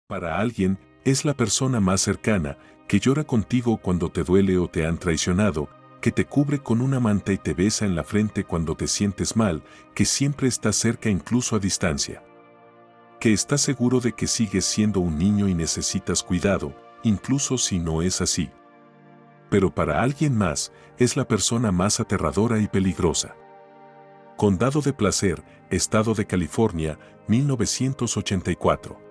Para alguien, es la persona más cercana, que llora contigo cuando te duele o te han traicionado, que te cubre con una manta y te besa en la frente cuando te sientes mal, que siempre está cerca incluso a distancia. Que está seguro de que sigues siendo un niño y necesitas cuidado, incluso si no es así. Pero para alguien más, es la persona más aterradora y peligrosa. Condado de Placer, Estado de California, 1984.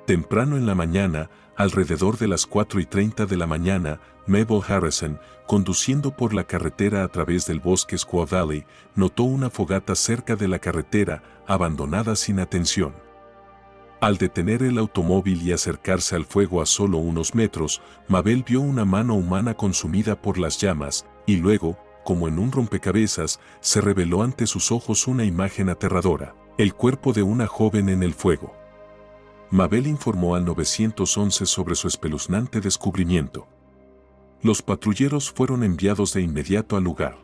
Temprano en la mañana, alrededor de las 4:30 de la mañana, Mabel Harrison, conduciendo por la carretera a través del bosque Squaw Valley, notó una fogata cerca de la carretera, abandonada sin atención. Al detener el automóvil y acercarse al fuego a solo unos metros, Mabel vio una mano humana consumida por las llamas, y luego, como en un rompecabezas, se reveló ante sus ojos una imagen aterradora: el cuerpo de una joven en el fuego. Mabel informó al 911 sobre su espeluznante descubrimiento. Los patrulleros fueron enviados de inmediato al lugar.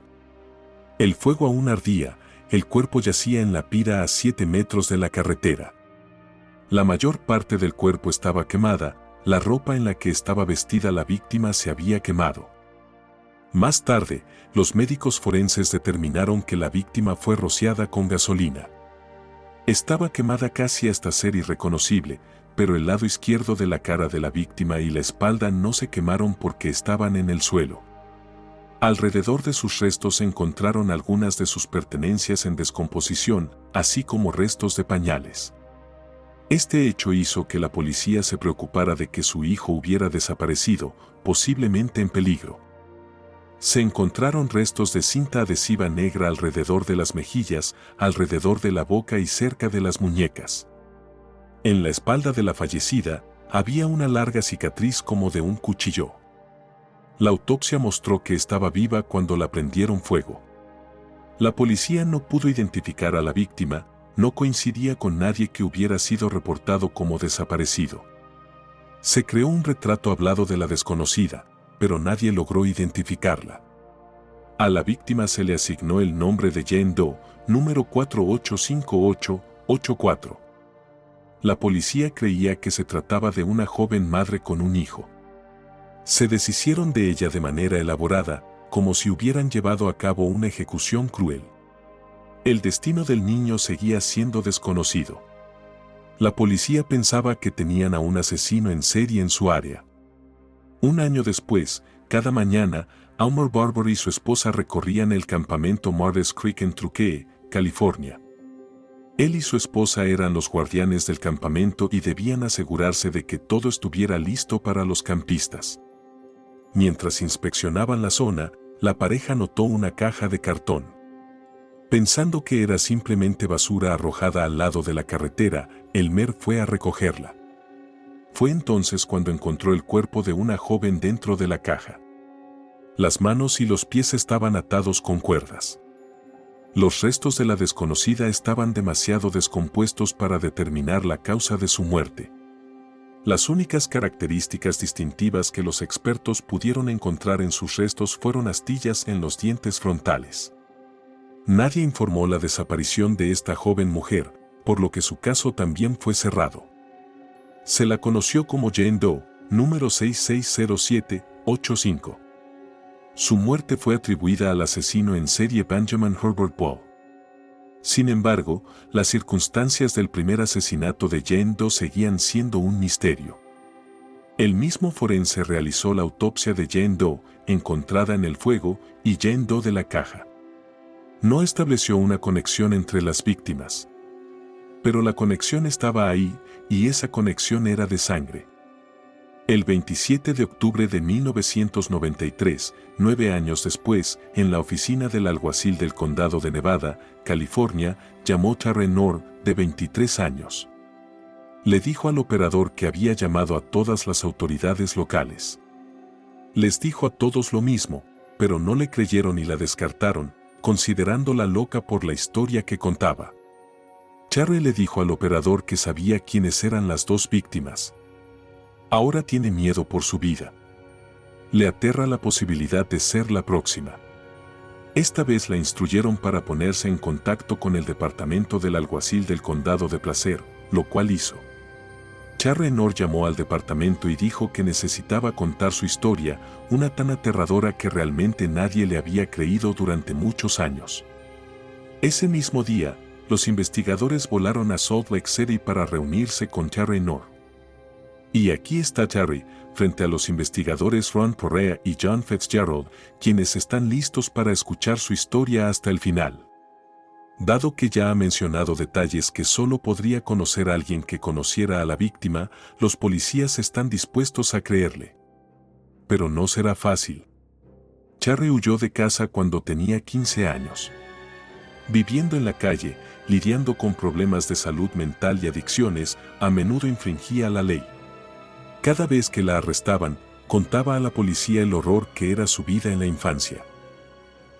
El fuego aún ardía, el cuerpo yacía en la pira a 7 metros de la carretera. La mayor parte del cuerpo estaba quemada, la ropa en la que estaba vestida la víctima se había quemado. Más tarde, los médicos forenses determinaron que la víctima fue rociada con gasolina. Estaba quemada casi hasta ser irreconocible, pero el lado izquierdo de la cara de la víctima y la espalda no se quemaron porque estaban en el suelo. Alrededor de sus restos se encontraron algunas de sus pertenencias en descomposición, así como restos de pañales. Este hecho hizo que la policía se preocupara de que su hijo hubiera desaparecido, posiblemente en peligro. Se encontraron restos de cinta adhesiva negra alrededor de las mejillas, alrededor de la boca y cerca de las muñecas. En la espalda de la fallecida, había una larga cicatriz como de un cuchillo. La autopsia mostró que estaba viva cuando la prendieron fuego. La policía no pudo identificar a la víctima, no coincidía con nadie que hubiera sido reportado como desaparecido. Se creó un retrato hablado de la desconocida, pero nadie logró identificarla. A la víctima se le asignó el nombre de Jane Doe, número 485884. La policía creía que se trataba de una joven madre con un hijo. Se deshicieron de ella de manera elaborada, como si hubieran llevado a cabo una ejecución cruel. El destino del niño seguía siendo desconocido. La policía pensaba que tenían a un asesino en serie en su área. Un año después, cada mañana, Aumar Barber y su esposa recorrían el campamento Mardes Creek en Truckee, California. Él y su esposa eran los guardianes del campamento y debían asegurarse de que todo estuviera listo para los campistas. Mientras inspeccionaban la zona, la pareja notó una caja de cartón. Pensando que era simplemente basura arrojada al lado de la carretera, Elmer fue a recogerla. Fue entonces cuando encontró el cuerpo de una joven dentro de la caja. Las manos y los pies estaban atados con cuerdas. Los restos de la desconocida estaban demasiado descompuestos para determinar la causa de su muerte. Las únicas características distintivas que los expertos pudieron encontrar en sus restos fueron astillas en los dientes frontales. Nadie informó la desaparición de esta joven mujer, por lo que su caso también fue cerrado. Se la conoció como Jane Doe, número 660785. Su muerte fue atribuida al asesino en serie Benjamin Herbert Ball. Sin embargo, las circunstancias del primer asesinato de Jane Doe seguían siendo un misterio. El mismo forense realizó la autopsia de Jane Doe, encontrada en el fuego, y Jane Doe de la caja. No estableció una conexión entre las víctimas. Pero la conexión estaba ahí, y esa conexión era de sangre. El 27 de octubre de 1993, 9 años después, en la oficina del alguacil del condado de Nevada, California, llamó Terry Nord, de 23 años. Le dijo al operador que había llamado a todas las autoridades locales. Les dijo a todos lo mismo, pero no le creyeron y la descartaron, considerándola loca por la historia que contaba. Terry le dijo al operador que sabía quiénes eran las dos víctimas. Ahora tiene miedo por su vida. Le aterra la posibilidad de ser la próxima. Esta vez la instruyeron para ponerse en contacto con el departamento del alguacil del condado de Placer, lo cual hizo. Charry Nor llamó al departamento y dijo que necesitaba contar su historia, una tan aterradora que realmente nadie le había creído durante muchos años. Ese mismo día, los investigadores volaron a Salt Lake City para reunirse con Charry Nor. Y aquí está Charry, frente a los investigadores Ron Porrea y John Fitzgerald, quienes están listos para escuchar su historia hasta el final. Dado que ya ha mencionado detalles que solo podría conocer alguien que conociera a la víctima, los policías están dispuestos a creerle. Pero no será fácil. Charry huyó de casa cuando tenía 15 años. Viviendo en la calle, lidiando con problemas de salud mental y adicciones, a menudo infringía la ley. Cada vez que la arrestaban, contaba a la policía el horror que era su vida en la infancia.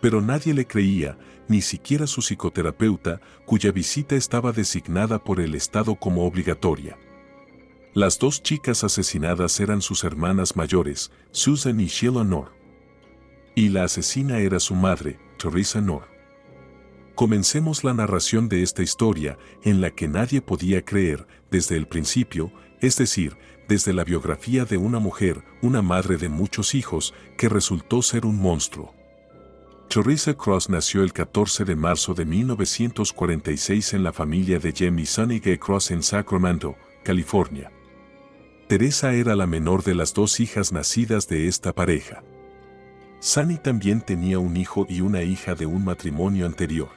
Pero nadie le creía, ni siquiera su psicoterapeuta, cuya visita estaba designada por el Estado como obligatoria. Las dos chicas asesinadas eran sus hermanas mayores, Susan y Sheila Nor. Y la asesina era su madre, Teresa Nor. Comencemos la narración de esta historia, en la que nadie podía creer, desde el principio, es decir, desde la biografía de una mujer, una madre de muchos hijos, que resultó ser un monstruo. Teresa Cross nació el 14 de marzo de 1946 en la familia de Jem y Sonny Gay Cross en Sacramento, California. Teresa era la menor de las dos hijas nacidas de esta pareja. Sonny también tenía un hijo y una hija de un matrimonio anterior.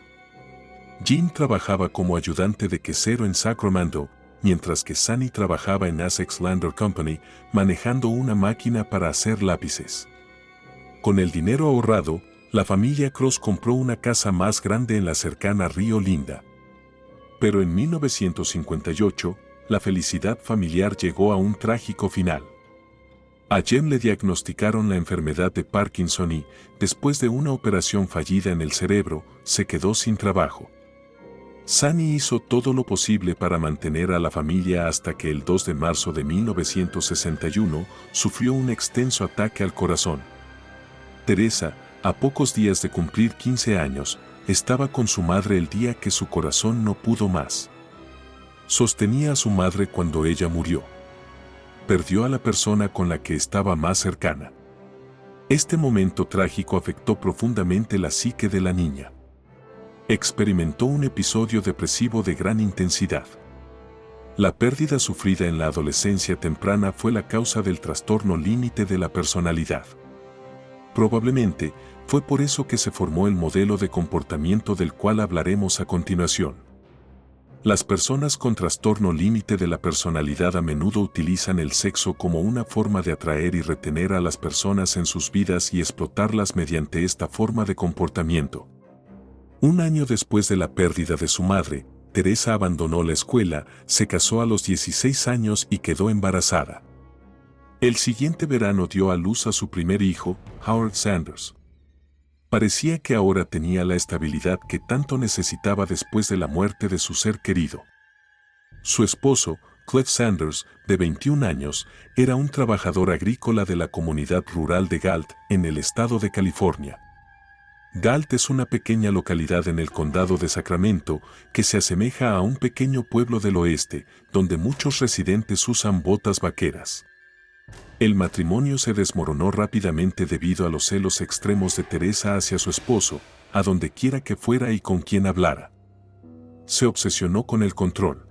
Jean trabajaba como ayudante de quesero en Sacramento, mientras que Sonny trabajaba en Essex Lander Company, manejando una máquina para hacer lápices. Con el dinero ahorrado, la familia Cross compró una casa más grande en la cercana Río Linda. Pero en 1958, la felicidad familiar llegó a un trágico final. A Jem le diagnosticaron la enfermedad de Parkinson y, después de una operación fallida en el cerebro, se quedó sin trabajo. Sonny hizo todo lo posible para mantener a la familia hasta que el 2 de marzo de 1961 sufrió un extenso ataque al corazón. Teresa, a pocos días de cumplir 15 años, estaba con su madre el día que su corazón no pudo más. Sostenía a su madre cuando ella murió. Perdió a la persona con la que estaba más cercana. Este momento trágico afectó profundamente la psique de la niña. Experimentó un episodio depresivo de gran intensidad. La pérdida sufrida en la adolescencia temprana fue la causa del trastorno límite de la personalidad. Probablemente, fue por eso que se formó el modelo de comportamiento del cual hablaremos a continuación. Las personas con trastorno límite de la personalidad a menudo utilizan el sexo como una forma de atraer y retener a las personas en sus vidas y explotarlas mediante esta forma de comportamiento. Un año después de la pérdida de su madre, Teresa abandonó la escuela, se casó a los 16 años y quedó embarazada. El siguiente verano dio a luz a su primer hijo, Howard Sanders. Parecía que ahora tenía la estabilidad que tanto necesitaba después de la muerte de su ser querido. Su esposo, Cliff Sanders, de 21 años, era un trabajador agrícola de la comunidad rural de Galt, en el estado de California. Galt es una pequeña localidad en el condado de Sacramento que se asemeja a un pequeño pueblo del oeste, donde muchos residentes usan botas vaqueras. El matrimonio se desmoronó rápidamente debido a los celos extremos de Teresa hacia su esposo, a donde quiera que fuera y con quien hablara. Se obsesionó con el control.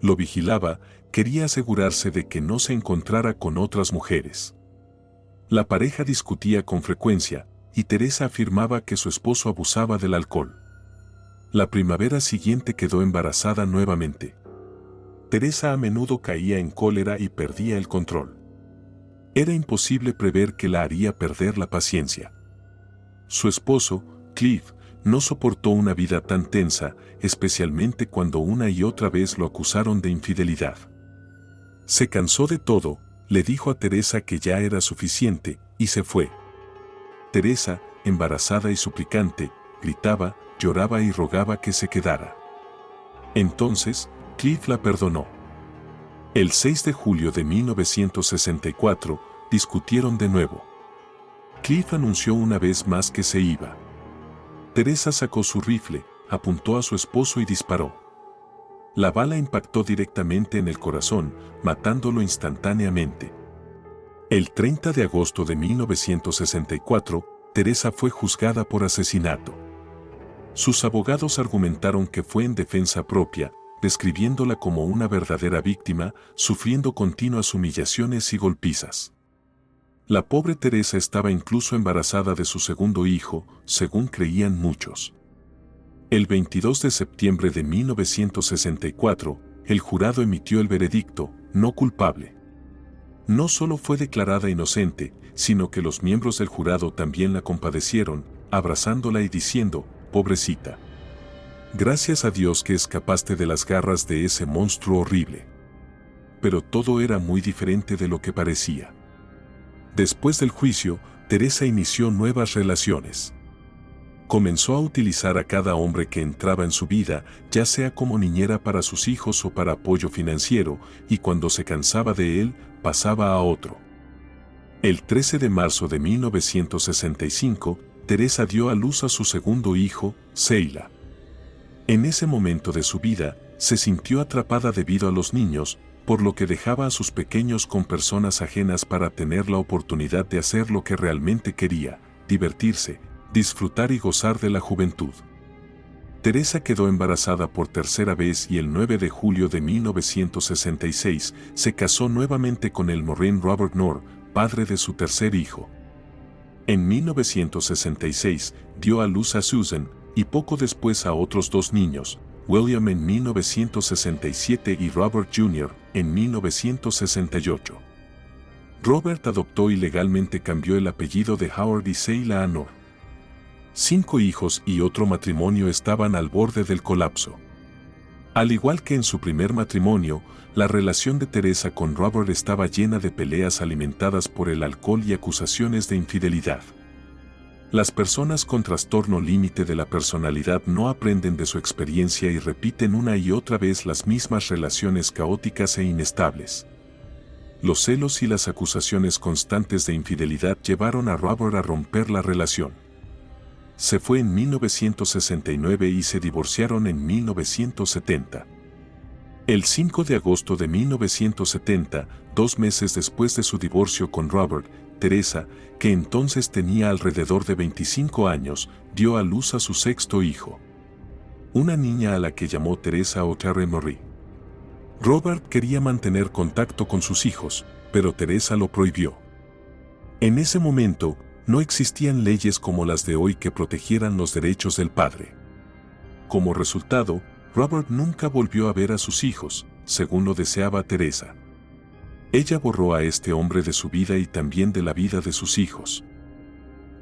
Lo vigilaba, quería asegurarse de que no se encontrara con otras mujeres. La pareja discutía con frecuencia, y Teresa afirmaba que su esposo abusaba del alcohol. La primavera siguiente quedó embarazada nuevamente. Teresa a menudo caía en cólera y perdía el control. Era imposible prever que la haría perder la paciencia. Su esposo, Cliff, no soportó una vida tan tensa, especialmente cuando una y otra vez lo acusaron de infidelidad. Se cansó de todo, le dijo a Teresa que ya era suficiente, y se fue. Teresa, embarazada y suplicante, gritaba, lloraba y rogaba que se quedara. Entonces, Cliff la perdonó. El 6 de julio de 1964, discutieron de nuevo. Cliff anunció una vez más que se iba. Teresa sacó su rifle, apuntó a su esposo y disparó. La bala impactó directamente en el corazón, matándolo instantáneamente. El 30 de agosto de 1964, Teresa fue juzgada por asesinato. Sus abogados argumentaron que fue en defensa propia, describiéndola como una verdadera víctima, sufriendo continuas humillaciones y golpizas. La pobre Teresa estaba incluso embarazada de su segundo hijo, según creían muchos. El 22 de septiembre de 1964, el jurado emitió el veredicto, no culpable. No solo fue declarada inocente, sino que los miembros del jurado también la compadecieron, abrazándola y diciendo, pobrecita. Gracias a Dios que escapaste de las garras de ese monstruo horrible. Pero todo era muy diferente de lo que parecía. Después del juicio, Teresa inició nuevas relaciones. Comenzó a utilizar a cada hombre que entraba en su vida, ya sea como niñera para sus hijos o para apoyo financiero, y cuando se cansaba de él, pasaba a otro. El 13 de marzo de 1965, Teresa dio a luz a su segundo hijo, Seila. En ese momento de su vida, se sintió atrapada debido a los niños, por lo que dejaba a sus pequeños con personas ajenas para tener la oportunidad de hacer lo que realmente quería, divertirse, disfrutar y gozar de la juventud. Teresa quedó embarazada por tercera vez y el 9 de julio de 1966 se casó nuevamente con el Marine Robert Knorr, padre de su tercer hijo. En 1966 dio a luz a Susan y poco después a otros dos niños, William en 1967 y Robert Jr. en 1968. Robert adoptó y legalmente cambió el apellido de Howard y Seila a Knorr. 5 hijos y otro matrimonio estaban al borde del colapso. Al igual que en su primer matrimonio, la relación de Teresa con Robert estaba llena de peleas alimentadas por el alcohol y acusaciones de infidelidad. Las personas con trastorno límite de la personalidad no aprenden de su experiencia y repiten una y otra vez las mismas relaciones caóticas e inestables. Los celos y las acusaciones constantes de infidelidad llevaron a Robert a romper la relación. Se fue en 1969 y se divorciaron en 1970. El 5 de agosto de 1970, 2 meses después de su divorcio con Robert, Teresa, que entonces tenía alrededor de 25 años, dio a luz a su sexto hijo. Una niña a la que llamó Teresa O'Terry Marie. Robert quería mantener contacto con sus hijos, pero Teresa lo prohibió. En ese momento, no existían leyes como las de hoy que protegieran los derechos del padre. Como resultado, Robert nunca volvió a ver a sus hijos, según lo deseaba Teresa. Ella borró a este hombre de su vida y también de la vida de sus hijos.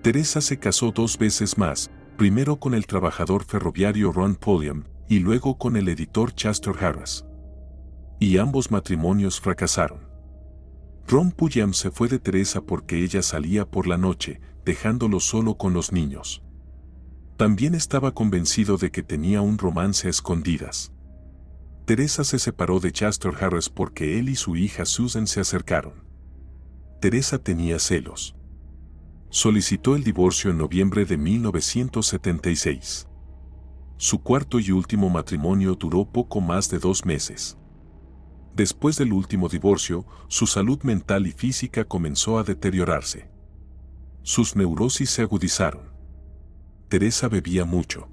Teresa se casó 2 veces más, primero con el trabajador ferroviario Ron Pulliam y luego con el editor Chester Harris. Y ambos matrimonios fracasaron. Ron Pulliam se fue de Teresa porque ella salía por la noche, dejándolo solo con los niños. También estaba convencido de que tenía un romance a escondidas. Teresa se separó de Chester Harris porque él y su hija Susan se acercaron. Teresa tenía celos. Solicitó el divorcio en noviembre de 1976. Su cuarto y último matrimonio duró poco más de 2 meses. Después del último divorcio, su salud mental y física comenzó a deteriorarse. Sus neurosis se agudizaron. Teresa bebía mucho.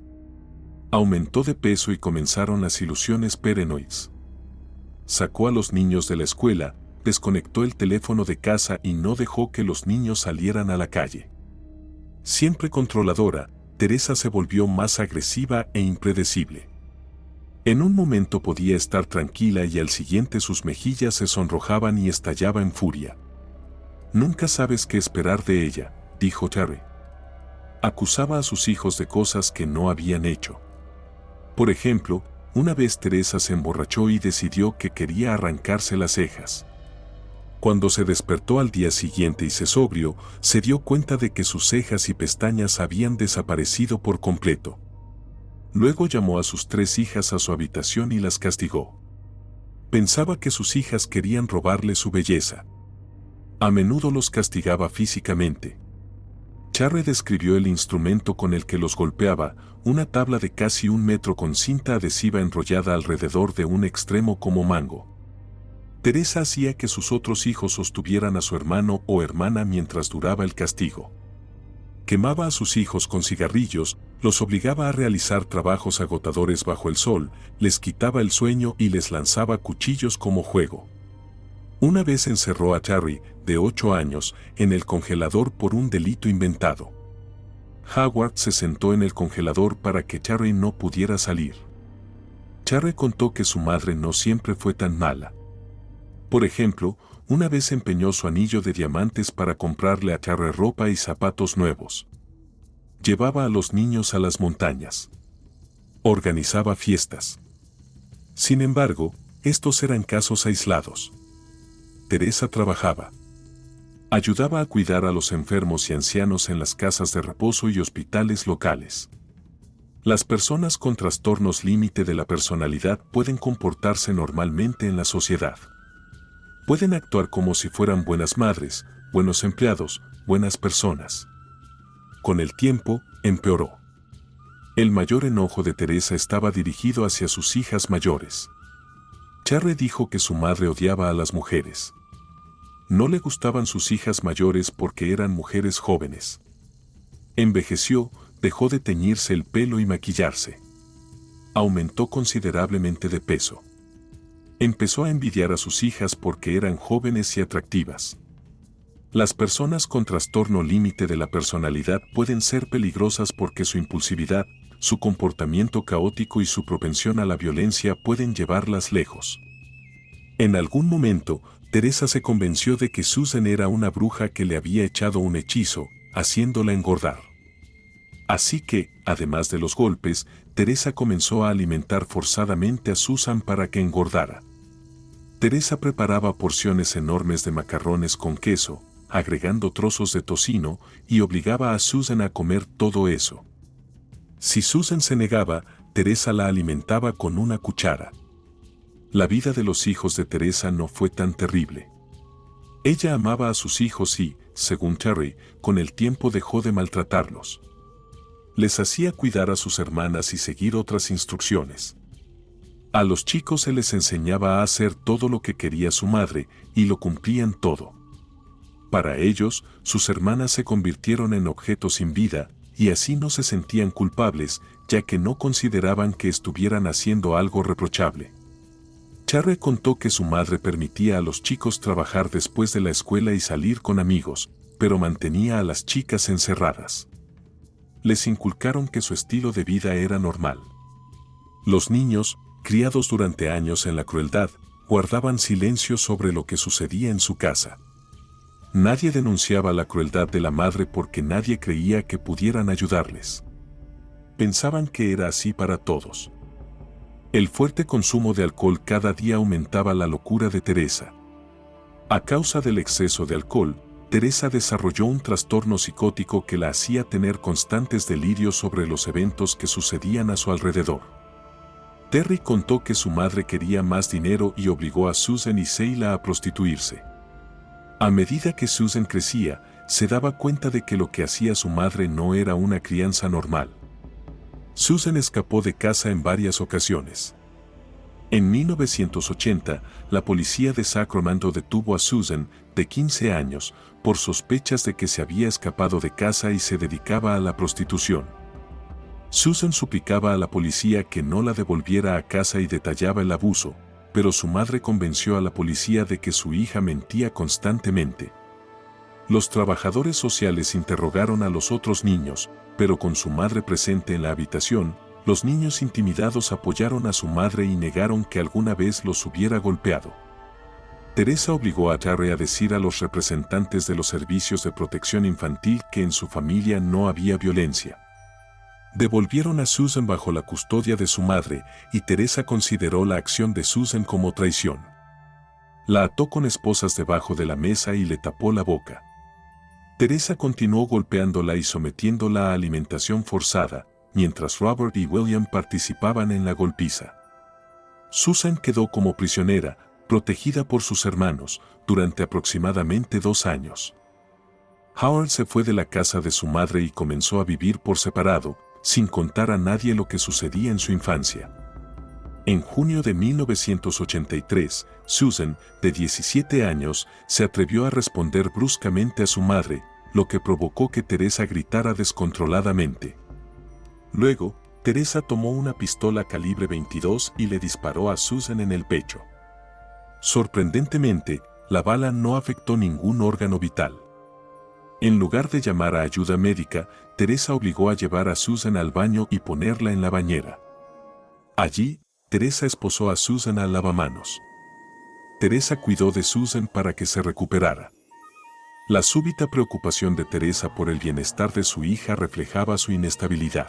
Aumentó de peso y comenzaron las ilusiones paranoides. Sacó a los niños de la escuela, desconectó el teléfono de casa y no dejó que los niños salieran a la calle. Siempre controladora, Teresa se volvió más agresiva e impredecible. En un momento podía estar tranquila y al siguiente sus mejillas se sonrojaban y estallaba en furia. Nunca sabes qué esperar de ella, dijo Terry. Acusaba a sus hijos de cosas que no habían hecho. Por ejemplo, una vez Teresa se emborrachó y decidió que quería arrancarse las cejas. Cuando se despertó al día siguiente y se sobrió, se dio cuenta de que sus cejas y pestañas habían desaparecido por completo. Luego llamó a sus 3 hijas a su habitación y las castigó. Pensaba que sus hijas querían robarle su belleza. A menudo los castigaba físicamente. Charry describió el instrumento con el que los golpeaba, una tabla de casi 1 metro con cinta adhesiva enrollada alrededor de un extremo como mango. Teresa hacía que sus otros hijos sostuvieran a su hermano o hermana mientras duraba el castigo. Quemaba a sus hijos con cigarrillos, los obligaba a realizar trabajos agotadores bajo el sol, les quitaba el sueño y les lanzaba cuchillos como juego. Una vez encerró a Charry, de 8 años, en el congelador por un delito inventado. Howard se sentó en el congelador para que Charry no pudiera salir. Charry contó que su madre no siempre fue tan mala. Por ejemplo, una vez empeñó su anillo de diamantes para comprarle a Charry ropa y zapatos nuevos. Llevaba a los niños a las montañas. Organizaba fiestas. Sin embargo, estos eran casos aislados. Teresa trabajaba. Ayudaba a cuidar a los enfermos y ancianos en las casas de reposo y hospitales locales. Las personas con trastornos límite de la personalidad pueden comportarse normalmente en la sociedad. Pueden actuar como si fueran buenas madres, buenos empleados, buenas personas. Con el tiempo, empeoró. El mayor enojo de Teresa estaba dirigido hacia sus hijas mayores. Charry dijo que su madre odiaba a las mujeres. No le gustaban sus hijas mayores porque eran mujeres jóvenes. Envejeció, dejó de teñirse el pelo y maquillarse. Aumentó considerablemente de peso. Empezó a envidiar a sus hijas porque eran jóvenes y atractivas. Las personas con trastorno límite de la personalidad pueden ser peligrosas porque su impulsividad, su comportamiento caótico y su propensión a la violencia pueden llevarlas lejos. En algún momento, Teresa se convenció de que Susan era una bruja que le había echado un hechizo, haciéndola engordar. Así que, además de los golpes, Teresa comenzó a alimentar forzadamente a Susan para que engordara. Teresa preparaba porciones enormes de macarrones con queso, agregando trozos de tocino, y obligaba a Susan a comer todo eso. Si Susan se negaba, Teresa la alimentaba con una cuchara. La vida de los hijos de Teresa no fue tan terrible. Ella amaba a sus hijos y, según Charry, con el tiempo dejó de maltratarlos. Les hacía cuidar a sus hermanas y seguir otras instrucciones. A los chicos se les enseñaba a hacer todo lo que quería su madre, y lo cumplían todo. Para ellos, sus hermanas se convirtieron en objetos sin vida, y así no se sentían culpables, ya que no consideraban que estuvieran haciendo algo reprochable. Charry contó que su madre permitía a los chicos trabajar después de la escuela y salir con amigos, pero mantenía a las chicas encerradas. Les inculcaron que su estilo de vida era normal. Los niños, criados durante años en la crueldad, guardaban silencio sobre lo que sucedía en su casa. Nadie denunciaba la crueldad de la madre porque nadie creía que pudieran ayudarles. Pensaban que era así para todos. El fuerte consumo de alcohol cada día aumentaba la locura de Teresa. A causa del exceso de alcohol, Teresa desarrolló un trastorno psicótico que la hacía tener constantes delirios sobre los eventos que sucedían a su alrededor. Terry contó que su madre quería más dinero y obligó a Susan y Sheila a prostituirse. A medida que Susan crecía, se daba cuenta de que lo que hacía su madre no era una crianza normal. Susan escapó de casa en varias ocasiones. En 1980, la policía de Sacramento detuvo a Susan, de 15 años, por sospechas de que se había escapado de casa y se dedicaba a la prostitución. Susan suplicaba a la policía que no la devolviera a casa y detallaba el abuso, pero su madre convenció a la policía de que su hija mentía constantemente. Los trabajadores sociales interrogaron a los otros niños, pero con su madre presente en la habitación, los niños intimidados apoyaron a su madre y negaron que alguna vez los hubiera golpeado. Teresa obligó a Charry a decir a los representantes de los servicios de protección infantil que en su familia no había violencia. Devolvieron a Susan bajo la custodia de su madre y Teresa consideró la acción de Susan como traición. La ató con esposas debajo de la mesa y le tapó la boca. Teresa continuó golpeándola y sometiéndola a alimentación forzada, mientras Robert y William participaban en la golpiza. Susan quedó como prisionera, protegida por sus hermanos, durante aproximadamente 2 años. Howard se fue de la casa de su madre y comenzó a vivir por separado, sin contar a nadie lo que sucedía en su infancia. En junio de 1983, Susan, de 17 años, se atrevió a responder bruscamente a su madre, lo que provocó que Teresa gritara descontroladamente. Luego, Teresa tomó una pistola calibre 22 y le disparó a Susan en el pecho. Sorprendentemente, la bala no afectó ningún órgano vital. En lugar de llamar a ayuda médica, Teresa obligó a llevar a Susan al baño y ponerla en la bañera. Allí, Teresa esposó a Susan al lavamanos. Teresa cuidó de Susan para que se recuperara. La súbita preocupación de Teresa por el bienestar de su hija reflejaba su inestabilidad.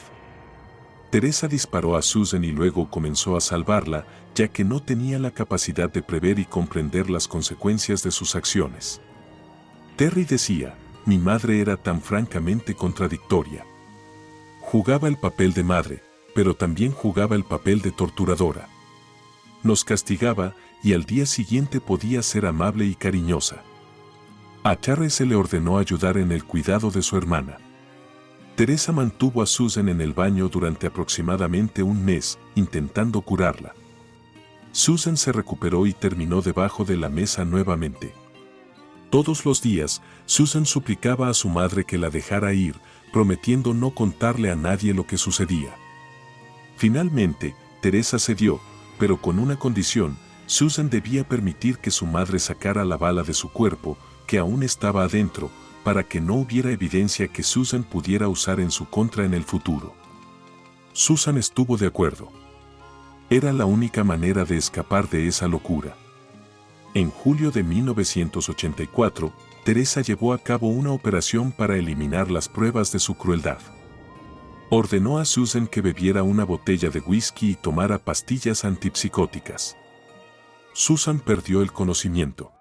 Teresa disparó a Susan y luego comenzó a salvarla, ya que no tenía la capacidad de prever y comprender las consecuencias de sus acciones. Terry decía: mi madre era tan francamente contradictoria. Jugaba el papel de madre, pero también jugaba el papel de torturadora. Nos castigaba y al día siguiente podía ser amable y cariñosa. A Terry se le ordenó ayudar en el cuidado de su hermana. Teresa mantuvo a Susan en el baño durante aproximadamente un mes, intentando curarla. Susan se recuperó y terminó debajo de la mesa nuevamente. Todos los días, Susan suplicaba a su madre que la dejara ir, prometiendo no contarle a nadie lo que sucedía. Finalmente, Teresa cedió, pero con una condición: Susan debía permitir que su madre sacara la bala de su cuerpo, que aún estaba adentro, para que no hubiera evidencia que Susan pudiera usar en su contra en el futuro. Susan estuvo de acuerdo. Era la única manera de escapar de esa locura. En julio de 1984, Teresa llevó a cabo una operación para eliminar las pruebas de su crueldad. Ordenó a Susan que bebiera una botella de whisky y tomara pastillas antipsicóticas. Susan perdió el conocimiento.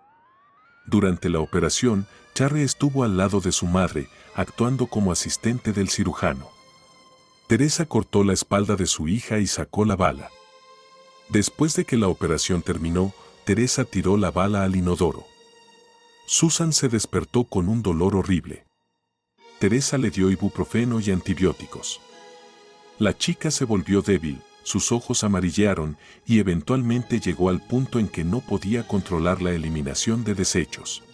Durante la operación, Terry estuvo al lado de su madre, actuando como asistente del cirujano. Teresa cortó la espalda de su hija y sacó la bala. Después de que la operación terminó, Teresa tiró la bala al inodoro. Susan se despertó con un dolor horrible. Teresa le dio ibuprofeno y antibióticos. La chica se volvió débil, sus ojos amarillearon y eventualmente llegó al punto en que no podía controlar la eliminación de desechos.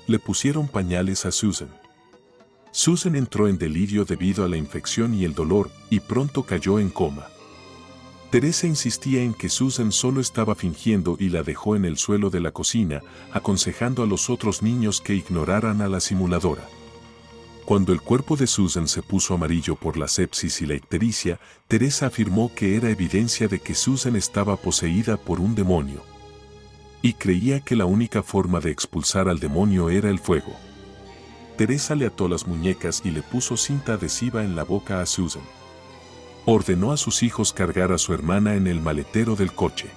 Le pusieron pañales a Susan. Susan entró en delirio debido a la infección y el dolor, y pronto cayó en coma. Teresa insistía en que Susan solo estaba fingiendo y la dejó en el suelo de la cocina, aconsejando a los otros niños que ignoraran a la simuladora. Cuando el cuerpo de Susan se puso amarillo por la sepsis y la ictericia, Teresa afirmó que era evidencia de que Susan estaba poseída por un demonio. Y creía que la única forma de expulsar al demonio era el fuego. Teresa le ató las muñecas y le puso cinta adhesiva en la boca a Susan. Ordenó a sus hijos cargar a su hermana en el maletero del coche.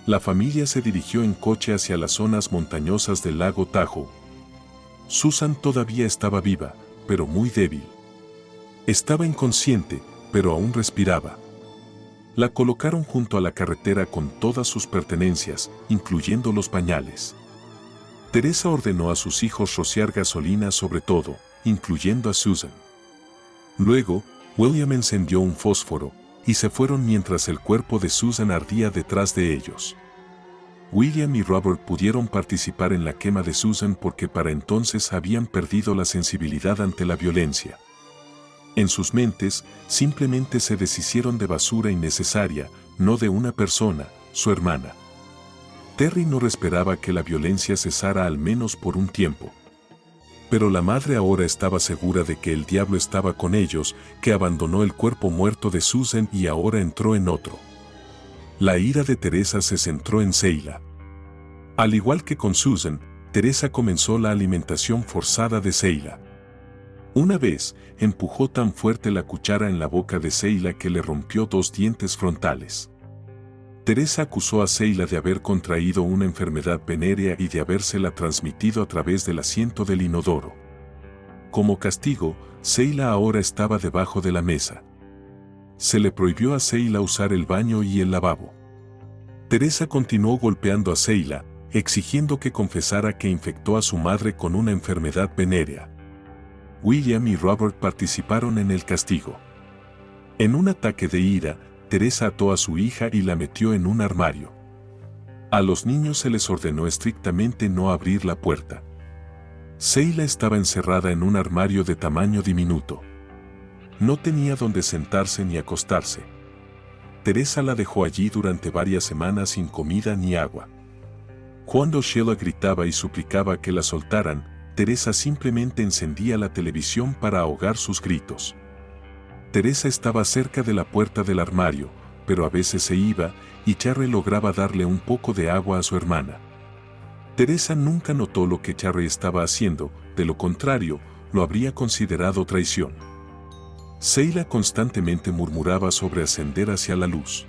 La familia se dirigió en coche hacia las zonas montañosas del lago Tahoe. Susan todavía estaba viva, pero muy débil. Estaba inconsciente, pero aún respiraba. La colocaron junto a la carretera con todas sus pertenencias, incluyendo los pañales. Teresa ordenó a sus hijos rociar gasolina sobre todo, incluyendo a Susan. Luego, William encendió un fósforo, y se fueron mientras el cuerpo de Susan ardía detrás de ellos. William y Robert pudieron participar en la quema de Susan porque para entonces habían perdido la sensibilidad ante la violencia. En sus mentes, simplemente se deshicieron de basura innecesaria, no de una persona, su hermana. Terry no esperaba que la violencia cesara al menos por un tiempo. Pero la madre ahora estaba segura de que el diablo estaba con ellos, que abandonó el cuerpo muerto de Susan y ahora entró en otro. La ira de Teresa se centró en Seila. Al igual que con Susan, Teresa comenzó la alimentación forzada de Seila. Una vez, empujó tan fuerte la cuchara en la boca de Seila que le rompió 2 dientes frontales. Teresa acusó a Seila de haber contraído una enfermedad venérea y de habérsela transmitido a través del asiento del inodoro. Como castigo, Seila ahora estaba debajo de la mesa. Se le prohibió a Seila usar el baño y el lavabo. Teresa continuó golpeando a Seila, exigiendo que confesara que infectó a su madre con una enfermedad venérea. William y Robert participaron en el castigo. En un ataque de ira, Teresa ató a su hija y la metió en un armario. A los niños se les ordenó estrictamente no abrir la puerta. Sheila estaba encerrada en un armario de tamaño diminuto. No tenía donde sentarse ni acostarse. Teresa la dejó allí durante varias semanas sin comida ni agua. Cuando Sheila gritaba y suplicaba que la soltaran, Teresa simplemente encendía la televisión para ahogar sus gritos. Teresa estaba cerca de la puerta del armario, pero a veces se iba, y Charlie lograba darle un poco de agua a su hermana. Teresa nunca notó lo que Charlie estaba haciendo, de lo contrario, lo habría considerado traición. Sheila constantemente murmuraba sobre ascender hacia la luz.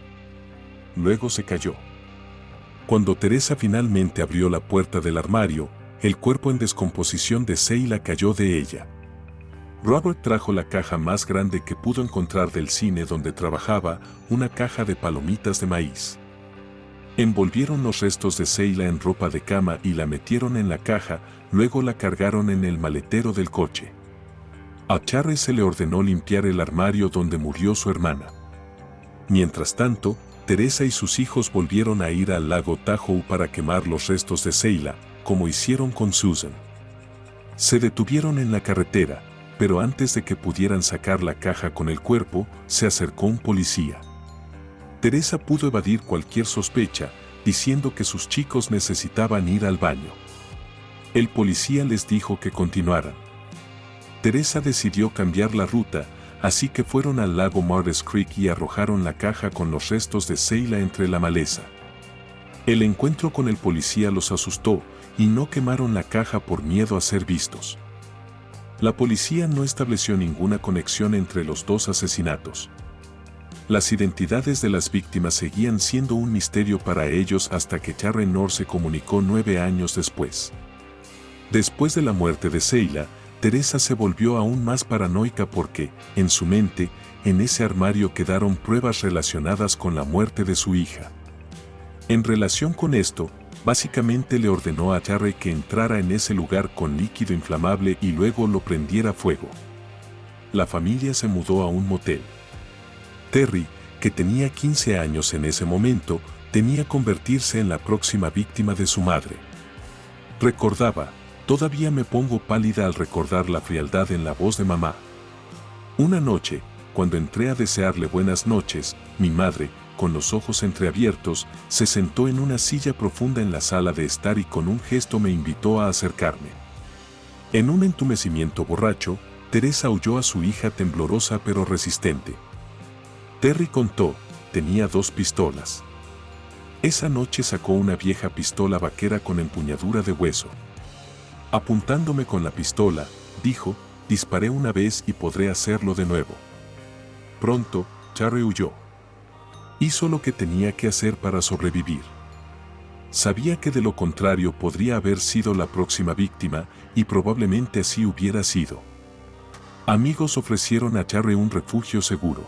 Luego se calló. Cuando Teresa finalmente abrió la puerta del armario, el cuerpo en descomposición de Sheila cayó de ella. Robert trajo la caja más grande que pudo encontrar del cine donde trabajaba, una caja de palomitas de maíz. Envolvieron los restos de Sheila en ropa de cama y la metieron en la caja, luego la cargaron en el maletero del coche. A Charlie se le ordenó limpiar el armario donde murió su hermana. Mientras tanto, Teresa y sus hijos volvieron a ir al lago Tahoe para quemar los restos de Sheila, como hicieron con Susan. Se detuvieron en la carretera, pero antes de que pudieran sacar la caja con el cuerpo, se acercó un policía. Teresa pudo evadir cualquier sospecha, diciendo que sus chicos necesitaban ir al baño. El policía les dijo que continuaran. Teresa decidió cambiar la ruta, así que fueron al lago Martyrs Creek y arrojaron la caja con los restos de Sheila entre la maleza. El encuentro con el policía los asustó y no quemaron la caja por miedo a ser vistos. La policía no estableció ninguna conexión entre los dos asesinatos. Las identidades de las víctimas seguían siendo un misterio para ellos hasta que Charlie North se comunicó 9 años después. Después de la muerte de Sheila, Teresa se volvió aún más paranoica porque, en su mente, en ese armario quedaron pruebas relacionadas con la muerte de su hija. En relación con esto, básicamente le ordenó a Charlie que entrara en ese lugar con líquido inflamable y luego lo prendiera fuego. La familia se mudó a un motel. Terry, que tenía 15 años en ese momento, temía convertirse en la próxima víctima de su madre. Recordaba: todavía me pongo pálida al recordar la frialdad en la voz de mamá. Una noche, cuando entré a desearle buenas noches, mi madre, con los ojos entreabiertos, se sentó en una silla profunda en la sala de estar y con un gesto me invitó a acercarme. En un entumecimiento borracho, Teresa huyó a su hija temblorosa pero resistente. Terry contó: tenía 2 pistolas. Esa noche sacó una vieja pistola vaquera con empuñadura de hueso. Apuntándome con la pistola, dijo: disparé una vez y podré hacerlo de nuevo. Pronto, Charlie huyó. Hizo lo que tenía que hacer para sobrevivir. Sabía que de lo contrario podría haber sido la próxima víctima, y probablemente así hubiera sido. Amigos ofrecieron a Charlie un refugio seguro.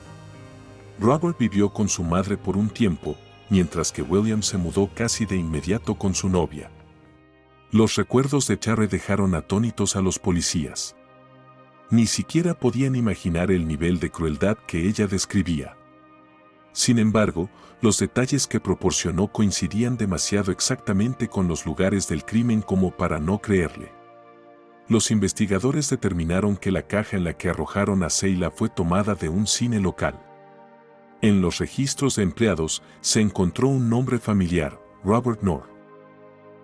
Robert vivió con su madre por un tiempo, mientras que William se mudó casi de inmediato con su novia. Los recuerdos de Charlie dejaron atónitos a los policías. Ni siquiera podían imaginar el nivel de crueldad que ella describía. Sin embargo, los detalles que proporcionó coincidían demasiado exactamente con los lugares del crimen como para no creerle. Los investigadores determinaron que la caja en la que arrojaron a Sheila fue tomada de un cine local. En los registros de empleados se encontró un nombre familiar: Robert North.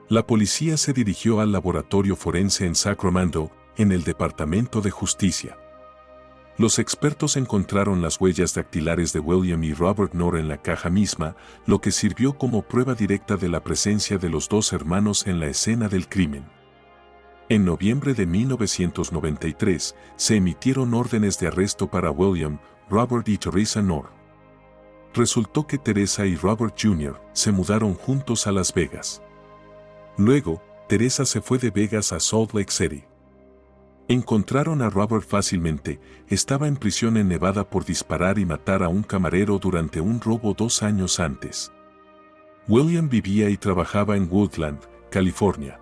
La policía se dirigió al laboratorio forense en Sacramento, en el Departamento de Justicia. Los expertos encontraron las huellas dactilares de William y Robert North en la caja misma, lo que sirvió como prueba directa de la presencia de los 2 hermanos en la escena del crimen. En noviembre de 1993, se emitieron órdenes de arresto para William, Robert y Teresa North. Resultó que Teresa y Robert Jr. se mudaron juntos a Las Vegas. Luego, Teresa se fue de Vegas a Salt Lake City. Encontraron a Robert fácilmente. Estaba en prisión en Nevada por disparar y matar a un camarero durante un robo 2 años antes. William vivía y trabajaba en Woodland, California.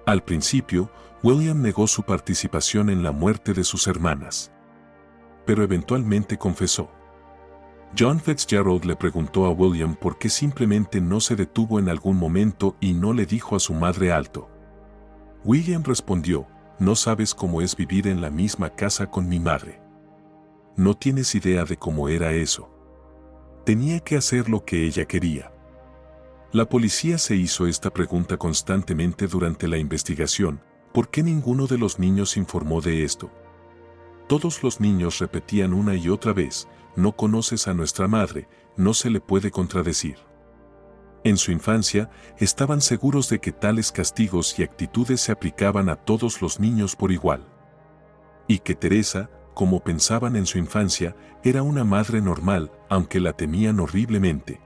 Al principio, William negó su participación en la muerte de sus hermanas. Pero eventualmente confesó. John Fitzgerald le preguntó a William por qué simplemente no se detuvo en algún momento y no le dijo a su madre alto. William respondió, no sabes cómo es vivir en la misma casa con mi madre. No tienes idea de cómo era eso. Tenía que hacer lo que ella quería. La policía se hizo esta pregunta constantemente durante la investigación, ¿por qué ninguno de los niños informó de esto? Todos los niños repetían una y otra vez, no conoces a nuestra madre, no se le puede contradecir. En su infancia, estaban seguros de que tales castigos y actitudes se aplicaban a todos los niños por igual. Y que Teresa, como pensaban en su infancia, era una madre normal, aunque la temían horriblemente.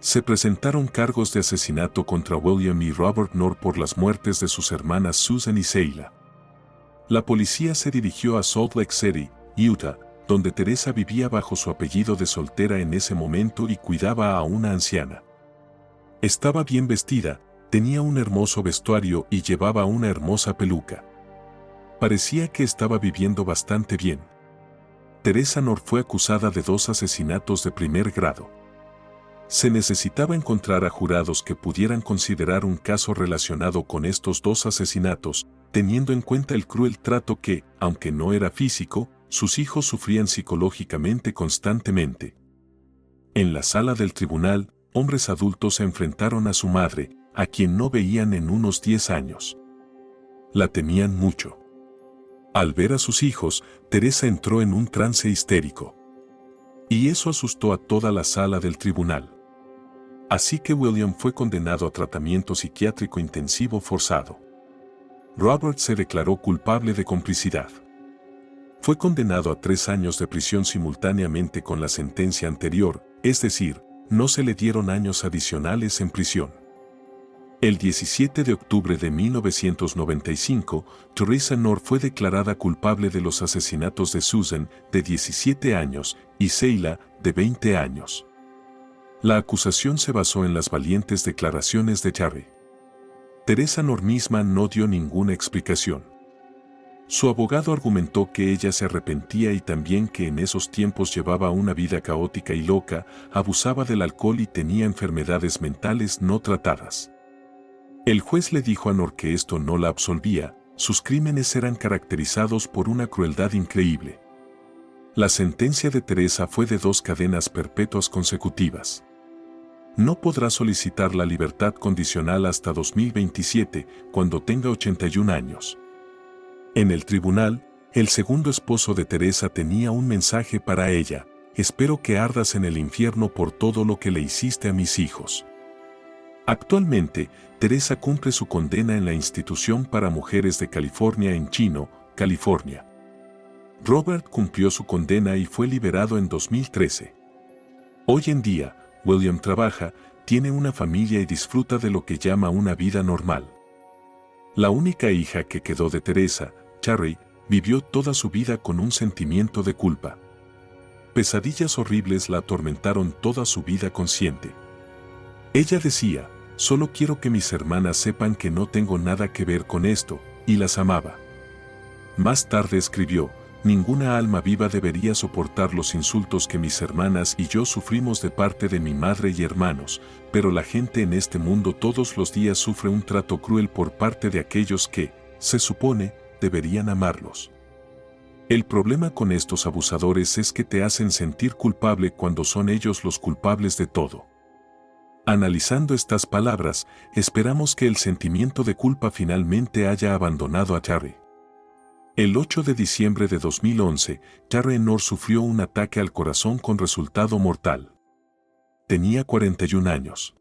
Se presentaron cargos de asesinato contra William y Robert Knorr por las muertes de sus hermanas Susan y Seila. La policía se dirigió a Salt Lake City, Utah, donde Teresa vivía bajo su apellido de soltera en ese momento y cuidaba a una anciana. Estaba bien vestida, tenía un hermoso vestuario y llevaba una hermosa peluca. Parecía que estaba viviendo bastante bien. Teresa Knorr fue acusada de 2 asesinatos de primer grado. Se necesitaba encontrar a jurados que pudieran considerar un caso relacionado con estos 2 asesinatos, teniendo en cuenta el cruel trato que, aunque no era físico, sus hijos sufrían psicológicamente constantemente. En la sala del tribunal, hombres adultos se enfrentaron a su madre, a quien no veían en unos 10 años. La temían mucho. Al ver a sus hijos, Teresa entró en un trance histérico. Y eso asustó a toda la sala del tribunal. Así que William fue condenado a tratamiento psiquiátrico intensivo forzado. Robert se declaró culpable de complicidad. Fue condenado a 3 años de prisión simultáneamente con la sentencia anterior, es decir, no se le dieron años adicionales en prisión. El 17 de octubre de 1995, Teresa Knorr fue declarada culpable de los asesinatos de Susan, de 17 años, y Seila, de 20 años. La acusación se basó en las valientes declaraciones de Jarry. Teresa Knorr misma no dio ninguna explicación. Su abogado argumentó que ella se arrepentía y también que en esos tiempos llevaba una vida caótica y loca, abusaba del alcohol y tenía enfermedades mentales no tratadas. El juez le dijo a Knorr que esto no la absolvía, sus crímenes eran caracterizados por una crueldad increíble. La sentencia de Teresa fue de 2 cadenas perpetuas consecutivas. No podrá solicitar la libertad condicional hasta 2027, cuando tenga 81 años. En el tribunal, el segundo esposo de Teresa tenía un mensaje para ella: espero que ardas en el infierno por todo lo que le hiciste a mis hijos. Actualmente, Teresa cumple su condena en la Institución para Mujeres de California en Chino, California. Robert cumplió su condena y fue liberado en 2013. Hoy en día, William trabaja, tiene una familia y disfruta de lo que llama una vida normal. La única hija que quedó de Teresa, Jarry, vivió toda su vida con un sentimiento de culpa. Pesadillas horribles la atormentaron toda su vida consciente. Ella decía, solo quiero que mis hermanas sepan que no tengo nada que ver con esto, y las amaba. Más tarde escribió, ninguna alma viva debería soportar los insultos que mis hermanas y yo sufrimos de parte de mi madre y hermanos, pero la gente en este mundo todos los días sufre un trato cruel por parte de aquellos que, se supone, deberían amarlos. El problema con estos abusadores es que te hacen sentir culpable cuando son ellos los culpables de todo. Analizando estas palabras, esperamos que el sentimiento de culpa finalmente haya abandonado a Jarry. El 8 de diciembre de 2011, Jarry Knorr sufrió un ataque al corazón con resultado mortal. Tenía 41 años.